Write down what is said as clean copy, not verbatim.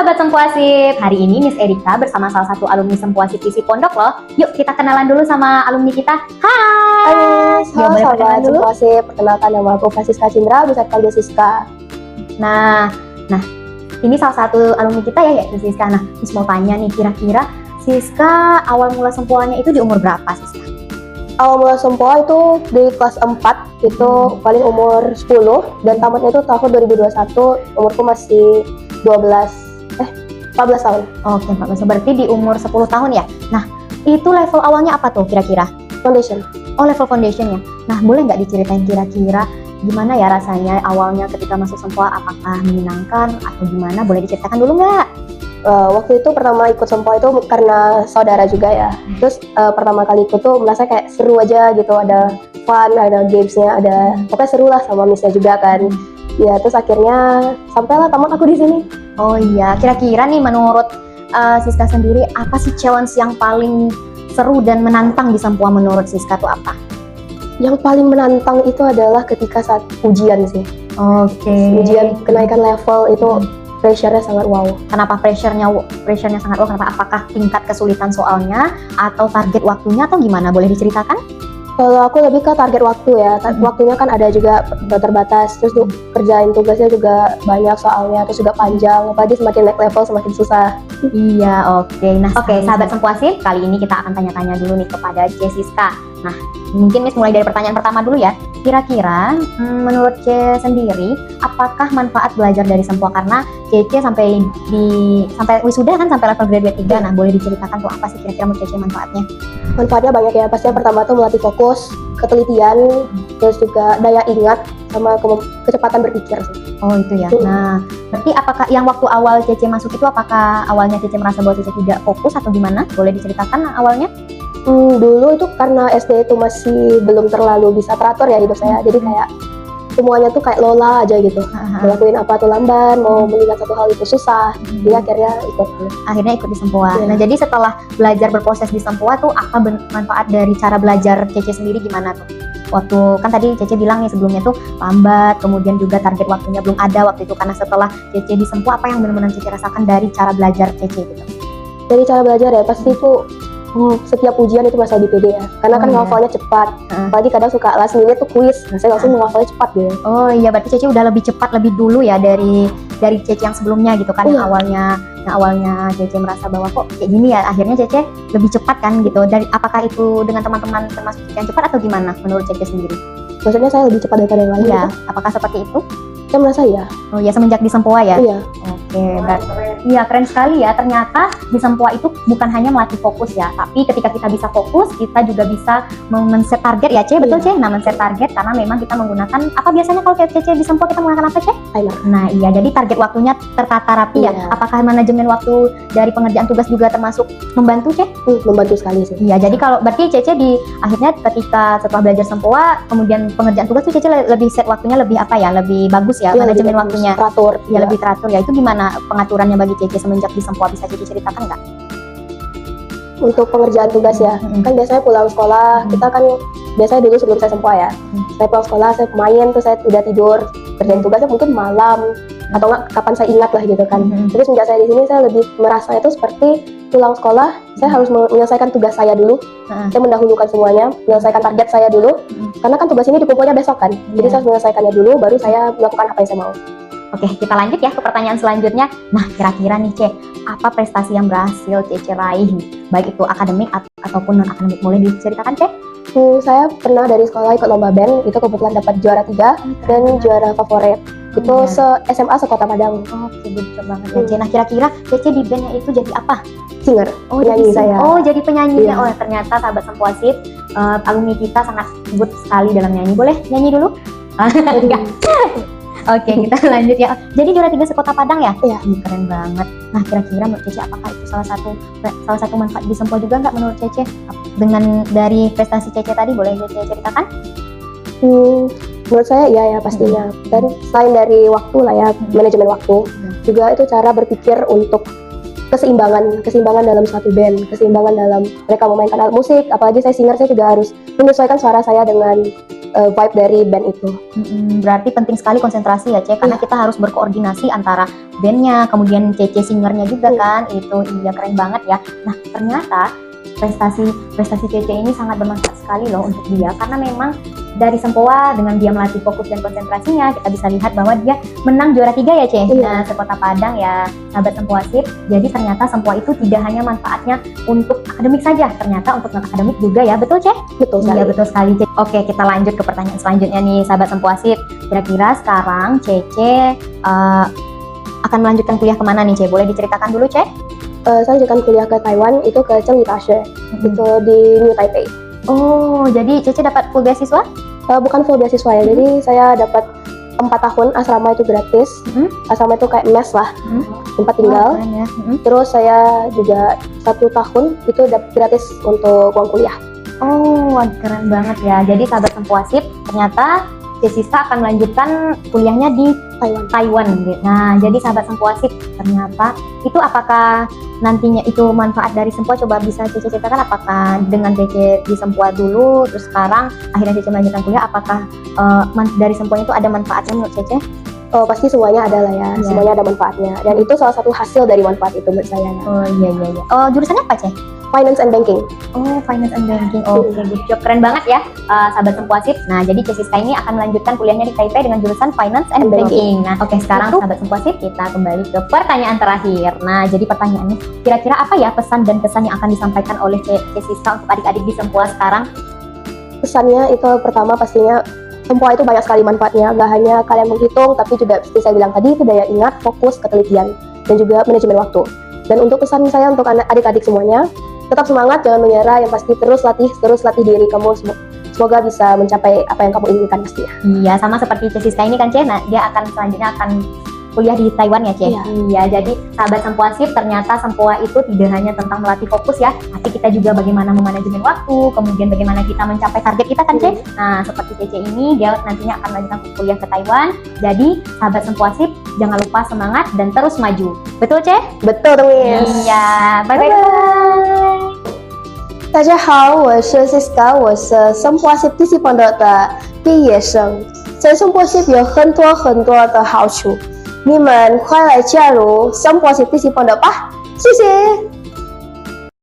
Sahabat Sempuasip, hari ini Miss Erika bersama salah satu alumni Sempuasip Visi Pondok loh. Yuk kita kenalan dulu sama alumni kita. Hai. Halo sahabat Sempuasip, perkenalkan nama aku Francisca Cindra, bisa dipanggil Siska. Nah, ini salah satu alumni kita ya, yaitu Siska. Nah, Miss mau tanya nih, kira-kira Siska awal mula sempoanya itu di umur berapa, Siska? Awal mula sempoa itu di kelas 4, itu paling umur 10, dan tamatnya itu tahun 2021, umurku masih 14 tahun. Oke, 14. Berarti di umur 10 tahun ya? Nah, itu level awalnya apa tuh kira-kira? Foundation. Oh, level foundation ya. Nah, boleh nggak diceritain kira-kira gimana ya rasanya awalnya ketika masuk sempoa? Apakah menyenangkan atau gimana? Boleh diceritakan dulu nggak? Waktu itu pertama ikut sempoa itu karena saudara juga ya. Terus pertama kali ikut tuh merasa kayak seru aja gitu, ada fun, ada gamesnya, ada pokoknya seru lah sama missnya juga kan. Ya terus akhirnya sampailah tamat aku di sini. Oh iya, kira-kira nih menurut Siska sendiri apa sih challenge yang paling seru dan menantang di sempoa menurut Siska tuh apa? Yang paling menantang itu adalah ketika saat ujian sih. Oke. Ujian kenaikan level itu pressure-nya sangat wow. Kenapa pressure-nya sangat wow? Kenapa? Apakah tingkat kesulitan soalnya atau target waktunya atau gimana? Boleh diceritakan? Kalau aku lebih ke target waktu ya. Waktunya kan ada juga terbatas. Terus kerjain tugasnya juga banyak soalnya. Terus juga panjang. Apalagi semakin naik level semakin susah. Iya, oke. Nah, sahabat Sempuasip, kali ini kita akan tanya-tanya dulu nih kepada Siska. Nah, mungkin Miss mulai dari pertanyaan pertama dulu ya. Kira-kira menurut C sendiri, apakah manfaat belajar dari sempoa? Karena Cece sampai wisuda kan, sampai level graduate 3. Nah, boleh diceritakan tuh apa sih kira-kira menurut Cece manfaatnya? Manfaatnya banyak ya. Pasti yang pertama tuh melatih fokus, ketelitian, terus juga daya ingat sama kecepatan berpikir sih. Oh, itu ya. Nah, berarti apakah yang waktu awal Cece masuk itu, apakah awalnya Cece merasa bahwa Cece tidak fokus atau gimana? Boleh diceritakan awalnya? Dulu itu karena SD itu masih belum terlalu bisa teratur ya hidup saya, jadi kayak semuanya tuh kayak lola aja gitu. Ngelakuin apa tuh lamban, mau mengingat satu hal itu susah. Jadi akhirnya ikut di sempoa. Yeah. Nah, jadi setelah belajar berproses di sempoa tuh apa manfaat dari cara belajar Cece sendiri gimana tuh? Waktu kan tadi Cece bilang nih sebelumnya tuh lambat, kemudian juga target waktunya belum ada waktu itu, karena setelah Cece di sempoa apa yang benar-benar Cece rasakan dari cara belajar Cece gitu? Dari cara belajar ya pasti itu setiap ujian itu merasa lebih pede ya, karena kan ngafalnya cepat. Apalagi kadang suka last minute tuh quiz, saya langsung ngafalnya cepat gitu. Oh iya, berarti Cece udah lebih cepat lebih dulu ya dari Cece yang sebelumnya gitu kan. Yang awalnya Cece merasa bahwa kok kayak gini ya, akhirnya Cece lebih cepat kan gitu. Dari apakah itu dengan teman-teman termasuk Cece yang cepat atau gimana menurut Cece sendiri? Maksudnya saya lebih cepat daripada yang lain. Iya, gitu. apakah seperti itu? Saya merasa ya. Oh ya, semenjak di sempoa ya? Iya. Oke, berarti iya keren sekali ya. Ternyata di sempoa itu bukan hanya melatih fokus ya, tapi ketika kita bisa fokus, kita juga bisa men-set target ya, Ce, betul, Ce? Nah, men-set target karena memang kita menggunakan apa biasanya kalau Cece di sempoa kita menggunakan apa, Ce? Timer. Nah, iya, jadi target waktunya tertata rapi ya. Apakah manajemen waktu dari pengerjaan tugas juga termasuk membantu, Ce? Membantu sekali sih. Iya, jadi kalau berarti Cece di akhirnya ketika setelah belajar sempoa, kemudian pengerjaan tugas tuh Cece lebih set waktunya lebih apa ya? Lebih bagus ya, manajemen waktunya. Teratur. Ya, lebih teratur ya. Itu gimana pengaturannya bagi Cece semenjak di sempoa, bisa Cece ceritakan nggak? Untuk pengerjaan tugas ya, kan biasanya pulang sekolah, kita kan biasanya dulu sebelum saya sempoa ya, saya pulang sekolah, saya main, terus saya udah tidur, kerjaan tugasnya mungkin malam, atau nggak kapan saya ingat lah gitu kan. Jadi semenjak saya di sini, saya lebih merasa itu seperti pulang sekolah, saya harus menyelesaikan tugas saya dulu, saya mendahulukan semuanya, menyelesaikan target saya dulu, karena kan tugas ini dikumpulnya besok kan, jadi saya harus menyelesaikannya dulu, baru saya melakukan apa yang saya mau. Oke, kita lanjut ya ke pertanyaan selanjutnya. Nah, kira-kira nih, Ce, apa prestasi yang berhasil Cece raih, baik itu akademik ataupun non-akademik? Boleh diceritakan, Ce? Saya pernah dari sekolah ikut lomba band, itu kebetulan dapat juara 3 dan juara favorit. Itu SMA sekota Padang. Oke, good banget ya, Ce. Nah, kira-kira Cece di bandnya itu jadi apa? Singer, penyanyi saya. Oh, jadi penyanyinya. Oh, ternyata sahabat Sempuasip, alumni kita sangat good sekali dalam nyanyi. Boleh nyanyi dulu? Oke, kita lanjut ya. Jadi juara 3 sekota Padang ya? Iya. Keren banget. Nah, kira-kira menurut Cece apakah itu salah satu manfaat di sempoa juga nggak menurut Cece? Dengan dari prestasi Cece tadi, boleh Cece ceritakan? Menurut saya ya pastinya. Dan selain dari waktu lah ya, manajemen waktu, juga itu cara berpikir untuk keseimbangan dalam suatu band, keseimbangan dalam mereka memainkan alat musik. Apalagi saya singer, saya juga harus menyesuaikan suara saya dengan vibe dari band itu. Berarti penting sekali konsentrasi ya, Ce, karena kita harus berkoordinasi antara bandnya, kemudian Cece singernya juga kan, itu iya keren banget ya. Nah ternyata prestasi Cece ini sangat bermanfaat sekali loh untuk dia, karena memang dari Sempoa dengan dia melatih fokus dan konsentrasinya, kita bisa lihat bahwa dia menang juara 3 ya, Ce. Nah, sekota Padang ya, sahabat Sempoa Sip. Jadi ternyata Sempoa itu tidak hanya manfaatnya untuk akademik saja, ternyata untuk non akademik juga ya, betul, Ce? Betul sekali. Iya, betul sekali, Ce. Oke, kita lanjut ke pertanyaan selanjutnya nih, sahabat Sempoa Sip. Kira-kira sekarang Cece akan melanjutkan kuliah kemana nih, Ce? Boleh diceritakan dulu, Ce? Saya lanjutkan kuliah ke Taiwan, itu ke Zhengli Dashi, itu di New Taipei. Oh, jadi Cece dapat full beasiswa? Bukan full beasiswa ya, jadi saya dapat 4 tahun asrama itu gratis. Asrama itu kayak mes lah, tempat tinggal. Keren ya. Terus saya juga 1 tahun itu dapat gratis untuk uang kuliah. Oh, wah, keren banget ya. Jadi sahabat Sempoa Sip, ternyata Cesiska akan melanjutkan kuliahnya di Taiwan. Nah, jadi sahabat Sempoa Sip, ternyata itu apakah nantinya itu manfaat dari Sempoa? Coba bisa Cece ceritakan apakah dengan Cece di Sempoa dulu, terus sekarang akhirnya Cece melanjutkan kuliah, apakah dari Sempoa itu ada manfaatnya menurut Cece? Oh, pasti semuanya ada lah ya, semuanya ada manfaatnya. Dan itu salah satu hasil dari manfaat itu menurut saya. Oh iya. Oh, jurusannya apa, Ce? Finance and Banking. Oh, Finance and Banking. Oke, good job. Keren banget ya, sahabat Sempoa Sip. Nah, jadi Cesiska ini akan melanjutkan kuliahnya di Taipei dengan jurusan Finance and Banking. Nah, oke, sekarang sahabat Sempoa Sip, kita kembali ke pertanyaan terakhir. Nah, jadi pertanyaannya, kira-kira apa ya pesan dan kesan yang akan disampaikan oleh Cesiska untuk adik-adik di Sempoa sekarang? Pesannya itu pertama pastinya Sempoa itu banyak sekali manfaatnya, gak hanya kalian menghitung, tapi juga seperti saya bilang tadi, itu daya ingat, fokus, ketelitian, dan juga manajemen waktu. Dan untuk pesan saya untuk adik-adik semuanya, tetap semangat, jangan menyerah, yang pasti terus latih diri kamu, semoga bisa mencapai apa yang kamu inginkan pastinya. Iya, sama seperti Cesiska ini kan, Ce, nah, dia akan selanjutnya akan kuliah di Taiwan ya, Ce? Iya, jadi sahabat Sempoa Sip, ternyata Sempoa itu tidak hanya tentang melatih fokus ya, tapi kita juga bagaimana memanajemen waktu, kemudian bagaimana kita mencapai target kita kan, Ce? Nah, seperti Cece ini, dia nantinya akan melanjutkan kuliah ke Taiwan. Jadi, sahabat Sempoa Sip, jangan lupa semangat dan terus maju. Betul, Ce? Betul, Miss. Iya, bye-bye. 大家好，我是 Siska， 我是生活系第7班的毕业生。在生活系有很多的好处，你们快来加入生活系第7班的吧，谢谢。